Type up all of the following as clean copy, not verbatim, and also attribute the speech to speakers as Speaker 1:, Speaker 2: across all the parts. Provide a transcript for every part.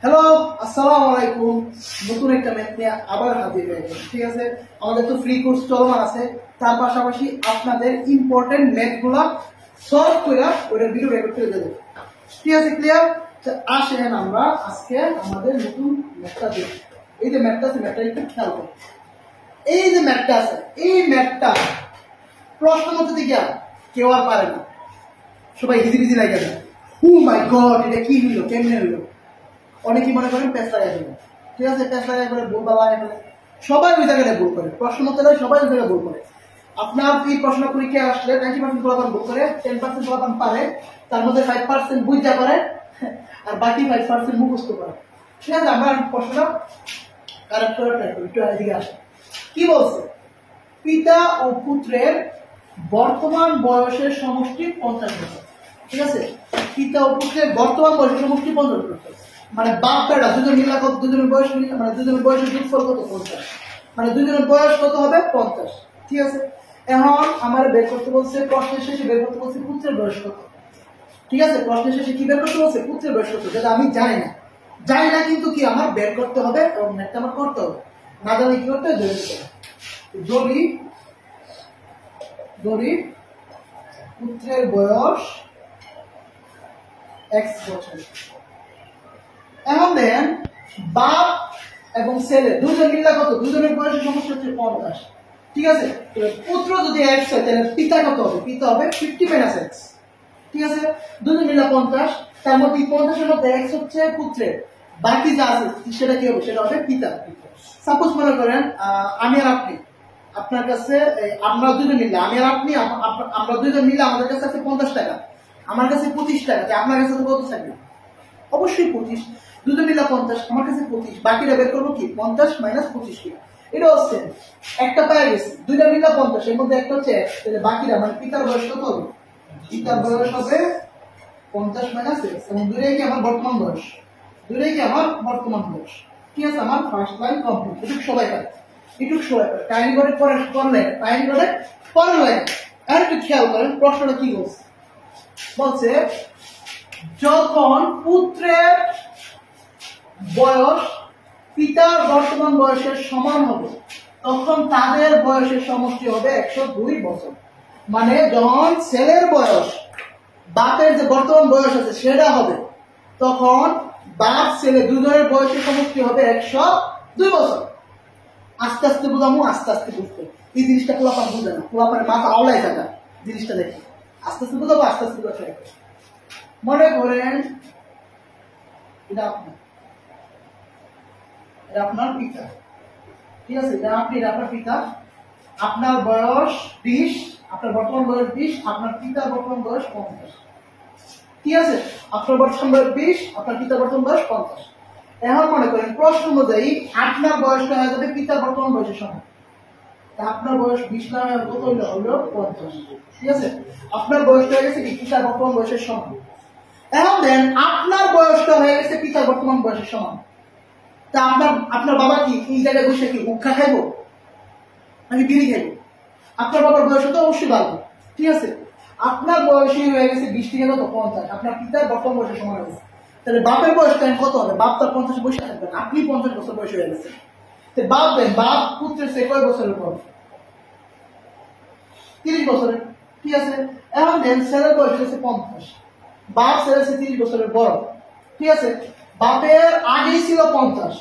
Speaker 1: Hello, আসসালামু আলাইকুম। নতুন একটা ম্যাথ নিয়ে আবার হাজির হয়েছে। ঠিক আছে, আমাদের তো ফ্রি কোর্স চলমান আছে, তার পাশাপাশি আপনাদের ইম্পর্টেন্ট ম্যাথগুলা সলভ করে ওটা ভিডিও রেকর্ড করে দেবো। ঠিক আছে, ক্লিয়ার? আসেন আমরা আজকে আমাদের নতুন ম্যাথটা দেখি। এই যে ম্যাথটা আছে, ম্যাথটা একটু খেয়াল করুন। এই যে ম্যাথটা আছে, এই ম্যাথটা প্রশ্ন মধ্যে দিকে কেউ আর পারে না, সবাই হিজিবিজি লাগে না। ও মাই গড, এটা কি হইলো, কেমনে হইলো? অনেকেই মনে করেন পেঁচ লাগাই দেবেন। ঠিক আছে, পেঁচ লাগাই করে ভুল বাবা সবাই ওই জায়গাটা ভুল করে, প্রশ্ন মতো সবাই ওই জায়গায় ভুল করে। আপনার এই প্রশ্ন পরীক্ষায় আসলে 90% ফলাফল ভুল করে, 10% ফলাফল পারে, তার মধ্যে 5% বুঝতে পারে, আর বাকি 5% মুখস্থ করে। ঠিক আছে, আমরা প্রশ্নটা কারেক্ট করে ট্রাই করি। একটু এদিকে আসে, কি বলছে? পিতা ও পুত্রের বর্তমান বয়সের সমষ্টি 50 বছর। ঠিক আছে, পিতা ও পুত্রের বর্তমান বয়সের সমষ্টি 50 বছর, মানে বাপ বেটা দুজন মিলা কত, দুজনের বয়স মিলে, মানে দুজনের বয়সের যোগফল কত? 50। মানে দুজনের বয়স কত হবে? 50। ঠিক আছে, এখন আমার বের করতে বলছে, প্রশ্নের শেষে বের করতে বলছে পুত্রের বয়স কত। ঠিক আছে, প্রশ্নের শেষে কি বের করতে বলছে? পুত্রের বয়স কত, যেটা আমি জানি না। জানি না কিন্তু কি আমার বের করতে হবে এবং ম্যাথটা আমার করতে হবে। না জানি কি করতে হবে? যদি পুত্রের বয়স x বছর, এখন দেন বাপ এবং ছেলে দুজন মিলে কত? দুজনের বয়সের সমষ্টি হচ্ছে 50। ঠিক আছে, পুত্র যদি x হয় তাহলে পিতা কত হবে? পিতা হবে 50 - x। ঠিক আছে, দুজন মিলে 50, তার মধ্যে 50 এর মধ্যে x হচ্ছে পুত্রের, বাকি যা আছে সেটা কি হবে? সেটা হবে পিতা। সাপোজ মনে করেন আমি আর আপনি, আপনার কাছে আমরা দুজন মিলে, আমি আর আপনি, আমরা দুজন মিলে আমাদের কাছে আছে 50 টাকা, আমার কাছে 25 টাকা, আপনার কাছে তো কত থাকবে? অবশ্যই 25। দুজন মিলে 50, আমার কাছে 25, বাকিটা বের করবো কি? 50 - 25 কি? এটা হচ্ছে একটা পায়ে গেছে, দুইটা মিলে 50, এর মধ্যে একটা হচ্ছে x, তাহলে বাকিটা মানে পিতার বয়স কত হবে? পিতার বয়স হবে 50 - x, এবং দুইটাই কি আমার বর্তমান বয়স, দুইটাই কি আমার বর্তমান বয়স। ঠিক আছে, আমার ফার্স্ট লাইন কমপ্লিট। এটুকু সবাই পারে, এটুকু সবাই পারে। টাইম করে পড়লে টাইম করে পড়লে। আর একটু খেয়াল করেন প্রশ্নটা কি বলছে। বলছে যখন পুত্রের বয়স পিতার বর্তমান বয়সের সমান হবে তখন তাদের বয়সের সমষ্টি হবে 102 বছর। মানে যখন ছেলের বয়স বাপের যে বর্তমান বয়স আছে সেটা হবে, তখন বাপ ছেলে দুজনের বয়সের সমষ্টি হবে 102 বছর। আস্তে আস্তে বুঝামো, আস্তে আস্তে বুঝতে। এই জিনিসটা পোলাপান বুঝে না, পোলাপানের মাথা আওলায় থাকা জিনিসটা দেখি। আস্তে আস্তে বুঝাবো, আস্তে আস্তে বুঝা ট্রাই করি। মনে করেন এটা আপনার পিতা। ঠিক আছে, এটা আপনার পিতা, আপনার বয়স 20, আপনার বর্তমান বয়স 20, আপনার পিতার বর্তমান বয়স 50। ঠিক আছে, আপনার বর্তমান বয়স 20, আপনার পিতার বর্তমান বয়স 50। এখন মনে করেন প্রশ্ন অনুযায়ী আপনার বয়সটা হয়ে যাবে পিতার বর্তমান বয়সের সমান। আপনার বয়স 20 না কত হলো? 50। ঠিক আছে, আপনার বয়সটা হয়ে গেছে কি? পিতার বর্তমান বয়সের সমান। এখন দেন আপনার বয়সটা হয়ে গেছে পিতার বর্তমান বয়সের সমান। তা আপনার বাবা কি এই জায়গায় বসে কি উৎখা খাইব নাকি বিড়ি খাইব? আপনার বাবার বয়স তো অবশ্যই বাড়বে। ঠিক আছে, আপনার বয়সই হয়ে গেছে 20 থেকে কত? 50। আপনার পিতার বর্তমান বয়সের সমান হয়েছে, তাহলে বাপের বয়সটা কত হবে? বাপ তার 50 বয়সে থাকবেন, আপনি 50 বছর বয়স হয়ে গেছে। বাপ দেন, বাপ পুত্রের সে কয় বছরের পর? 30 বছরের। ঠিক আছে, এখন দেন ছেলের বয়স হয়েছে 50, বাপ ছেলে 30 বছরের বড়। ঠিক আছে, বাপের আগেই ছিল 50,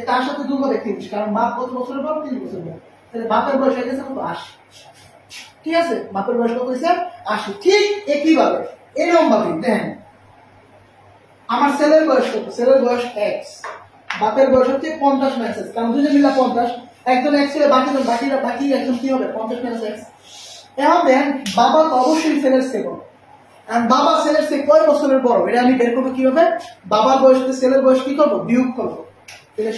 Speaker 1: তার সাথে দুটো ব্যক্তি, কারণ বাপ কত বছরের পর? 30 বছর পর। তাহলে বাপের বয়স হয়ে গেছে কত? 80। ঠিক আছে, বাপের বয়স কত হয়েছে? 80। ঠিক একইভাবে এরকম ভাবে দেখেন আমার ছেলের বয়স কত? ছেলের বয়স x, বাপের বয়স হচ্ছে 50 - x, কারণ দুজন মিলে 50, একজন x ছিল, বাকি একজন কি হবে? 50 - x। এখন দেখেন বাবা তো অবশ্যই ছেলের চেয়ে বড়, বাবা ছেলের চেয়ে কয় বছরের বড়? এটা আমি বের করবো কিভাবে? বাবার বয়স ছেলের বয়স কি করবো? বিয়োগ করবো।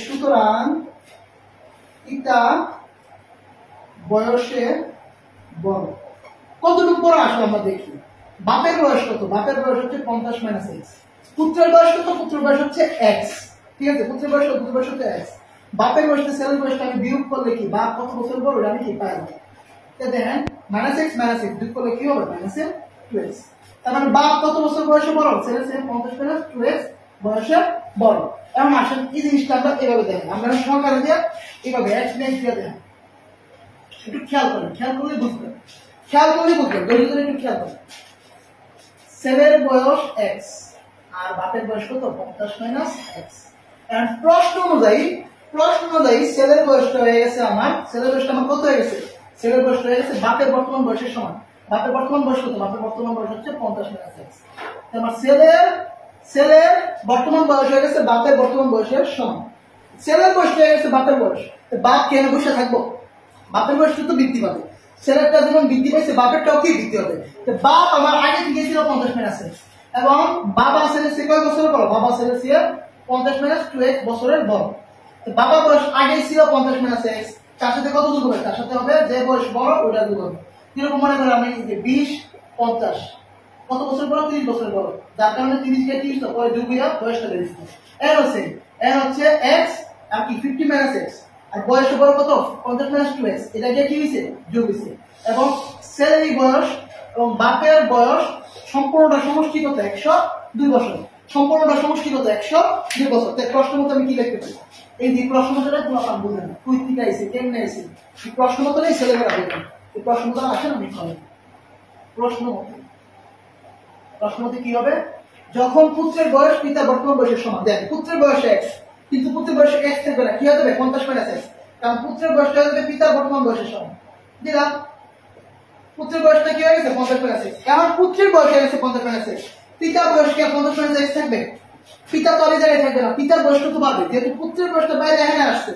Speaker 1: সুতরাং পিতা বয়সে বড়। কতটুকু বড় আসলে আমরা দেখি। বাপের বয়স কত? বাপের বয়স হচ্ছে 50 - x। পুত্রের বয়স কত? পুত্রের বয়স হচ্ছে x। ঠিক আছে, পুত্রের বয়স কত? পুত্রের বয়স হচ্ছে x। বাপের বয়সটা ছেলের বয়সটা আমি বিয়োগ করলে কি বাপ কত বছর বড় আমি কি পাই? দেখেন -x - x বিয়োগ করলে কি হবে? -12। তার মানে বাপ কত বছর বয়সে বড়, ছেলে 50 প্লাস 2x বয়সে বড়। এখন আসেন এই জিনিসটা আমরা এভাবে দেখেন, আমরা সহকারে দিয়ে এভাবে x নেক্সট দিয়ে দেখেন, একটু খেয়াল করেন, খেয়াল করলে বুঝবেন, ধৈর্য ধরে একটু খেয়াল করেন। ছেলের বয়স x আর বাপের বয়স কত 50 মাইনাস x। এখন প্রশ্ন অনুযায়ী ছেলের বয়সটা হয়ে গেছে আমার, ছেলের বয়সটা আমার কত হয়ে গেছে, ছেলের বয়সটা হয়ে গেছে বাপের বর্তমান বয়সের সমান। বাপের বর্তমান বয়স কত, বাপের বর্তমান বয়স হচ্ছে 50 মাইনাস x। আমার ছেলের বর্তমান বয়স হয়ে গেছে বাপের বর্তমান বয়সের সমান। ছেলের বয়স হয়ে গেছে বাপের বয়স, বাপ কেন বসে থাকবো, বাপের বয়সটা তো বৃদ্ধি পাবে, ছেলেরটা যেমন বৃদ্ধি পাইছে বাপেরটাও কি বৃদ্ধি হবে। বাপ আমার আগে থেকে ছিল 50 মাইনাস x এবং বাবা ছেলে সে কয় বছরের বড়, বাবা ছেলে সে 50 মাইনাস 2x বছরের বড়। বাবা বয়স আগে ছিল 50 মাইনাস x, তার সাথে কত যোগ হবে, তার সাথে হবে যে বয়স বড় ওটা যোগ হবে। কিরকম মনে করেন আমি যে 20 50 কত বছর বড়, 30 বছর বড়, যার কারণে 30 কে 30 পরে যোগ হইয়া বয়সটা বেড়ে যাচ্ছে। এর হচ্ছে x আর কি 50 মাইনাস x, আর বয়স বড় কত 50 মাইনাস 2x, এটা দিয়ে কি হইছে যোগ হইছে। এবং ছেলের বয়স এবং বাপের বয়স সম্পূর্ণটা সমষ্টি কত 102 বছর, সম্পূর্ণটা সমষ্টি কত 102 বছর। তাই প্রশ্ন মতো আমি কি লিখতে পারি, এই যে প্রশ্ন মতটা তুমি আপনার বুঝেন না, কই থেকে আইছে কেমনে আইছে, এই প্রশ্ন মতো নেই ছেলেমেয়েরা বুঝেন, এই প্রশ্ন মতো আসে না, আমি খাওয়াই প্রশ্ন মতো কি হবে, যখন পুত্রের বয়স পিতার বর্তমান বয়সের সমান। দেখ পুত্রের বয়স x, কিন্তু পুত্রের বয়স x থাকবে না, কি হয়ে যাবে 50 মাইনাস x, কারণ পুত্রের বয়সটা হয়ে যাবে পিতার বর্তমান বয়সের সমান। দিলাম পুত্রের বয়সটা কি হয়ে গেছে 50 মাইনাস x। এখন পুত্রের বয়স হয়ে গেছে 50 মাইনাস x, পিতার বয়স কি 50 মাইনাস x থাকবে, পিতা তো এই জায়গায় থাকবে না, পিতার বয়সটা তো বাড়বে, যেহেতু পুত্রের বয়সটা বাইরে এখানে আসছে,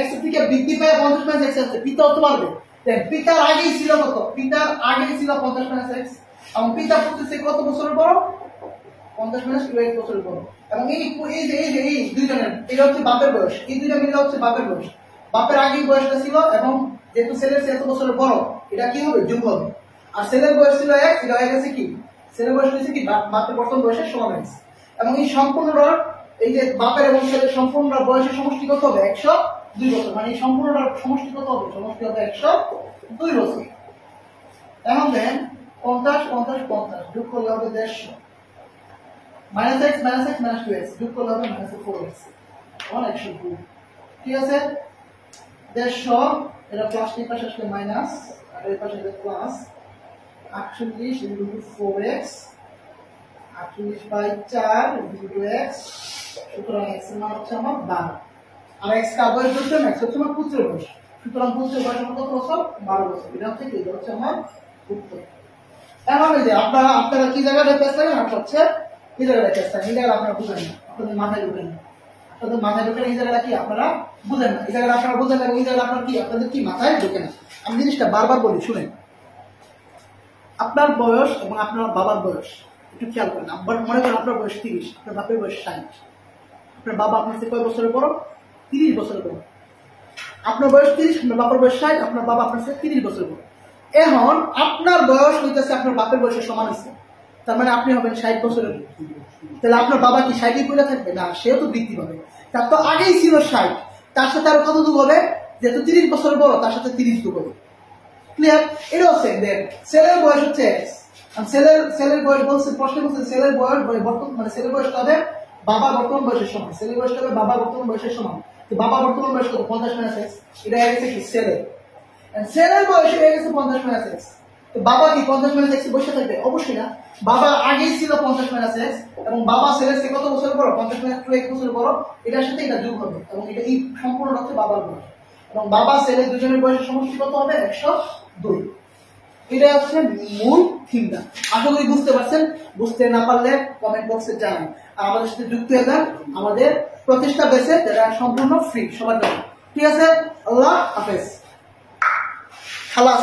Speaker 1: x থেকে বৃদ্ধি পেয়ে 50 মাইনাস x আসছে, পিতাও তো বাড়বে। দেখ পিতার আগেই ছিল কত, পিতার আগেই ছিল 50 মাইনাস x এবং পিতা পুত্রের থেকে কত বছরের বড় 50 মাইনাস 2x বছরের বড়। এবং এই দুইজনের এটা হচ্ছে বাপের বয়স, এই দুইটা মিলে হচ্ছে বাপের বয়স, বাপের আগেই বয়সটা ছিল এবং যেহেতু ছেলের চেয়ে এত বছরের বড় এটা কি হবে যোগ হবে। আর ছেলের বয়স ছিল x, এটা হয়ে গেছে কি ছেলের বয়স হয়েছে কি বাপের বর্তমান বয়সের সমান হয়েছে। এবং এই সম্পূর্ণটা এই যে বাপের এবং ছেলের সম্পূর্ণ বয়সের সমষ্টি কত হবে 102 বছর, মানে এই সম্পূর্ণটার সমষ্টি কত হবে, সমষ্টি হবে 102 বছর। এখন দেন 50 50 50 যোগ করলে হবে 150 minus x minus x minus 2x যোগ করলে হবে মাইনাস 4x 102। ঠিক আছে 150, এটা প্লাস এর পাশে আসলে মাইনাস আর এর পাশে আসলে plus 48 into 4x 48 by 4 into x, সুতরাং x এর মান হচ্ছে আমার 12 আর x কার বয়স হচ্ছে x হচ্ছে আমার পুত্রের বয়স, সুতরাং পুত্রের বয়স কত বছর 12 বছর। এটা হচ্ছে কি, এটা হচ্ছে আমার উত্তর। এখন এই যে আপনারা কি জায়গাটা পেস লাগেন, আপনার হচ্ছে এই জায়গাটা পেস লাগেন, এই জায়গাটা আপনারা বুঝেন না, আপনাদের মাথায় ঢুকেন না, আপনাদের মাথায় ঢুকেন এই জায়গাটা কি আপনারা বুঝেন না, এই জায়গাটা আপনারা বুঝেন না, এই জায়গাটা আপনার কি আপনাদের কি মাথায় ঢুকে না। আমি জিনিসটা বারবার বলি শুনেন, আপনার বয়স এবং আপনার বাবার বয়স একটু খেয়াল করেন। মনে করেন আপনার বয়স 30, আপনার বাপের বয়স 60, আপনার বাবা আপনার থেকে কয় বছরের বড় 30 বছরের বড়, আপনার বয়স 30, আপনার বাবার বয়স 60, আপনার বাবা আপনার থেকে 30 বছর বড়। এখন আপনার বয়স হইতেছে আপনার বাপের বয়সের সমান হচ্ছে, তার মানে আপনি হবেন 60 বছরের। তাহলে আপনার বাবা কি 60 পড়ে থাকবে না, সেও তো বৃদ্ধি পাবে, তার তো আগেই ছিল 60, তার সাথে আরো কত যোগ হবে, যেহেতু 30 বছরের বড় তার সাথে 30 যোগ হবে। ক্লিয়ার? এটা হচ্ছে দেন ছেলের বয়স হচ্ছে x, আর ছেলের বয়স বলছে প্রশ্ন বলছে ছেলের বয়স মানে ছেলের বয়সটা হবে বাবার বর্তমান বয়সের সমান, ছেলের বয়সটা হবে বাবার বর্তমান বয়সের সমান। তো বাবার বর্তমান বয়স কত 50 মাইনাস x, এটা হয়ে গেছে কি ছেলের বয়স হয়ে গেছে 50 মাইনাস x। তো বাবা কি 50 মাইনাস x বসে থাকবে? অবশ্যই না, বাবা আগেই ছিল 50 মাইনাস x এবং বাবা ছেলের থেকে কত বছর বড় 50 মাইনাস 2x বছর বড়, এটার সাথে এটা যোগ হবে এবং এটা এই সম্পূর্ণ হচ্ছে বাবার বয়স এবং বাবা ছেলে দুজনের বয়সের সমষ্টি কত হবে 102। এটা হচ্ছে মূল থিমটা। আশা করি বুঝতে পারছেন, বুঝতে না পারলে কমেন্ট বক্সে জানান আর আমাদের সাথে যুক্ত হয়ে যান আমাদের প্রতিষ্ঠা বেসে, যেটা সম্পূর্ণ ফ্রি সবার জন্য। ঠিক আছে, আল্লাহ হাফেজ, খালাস।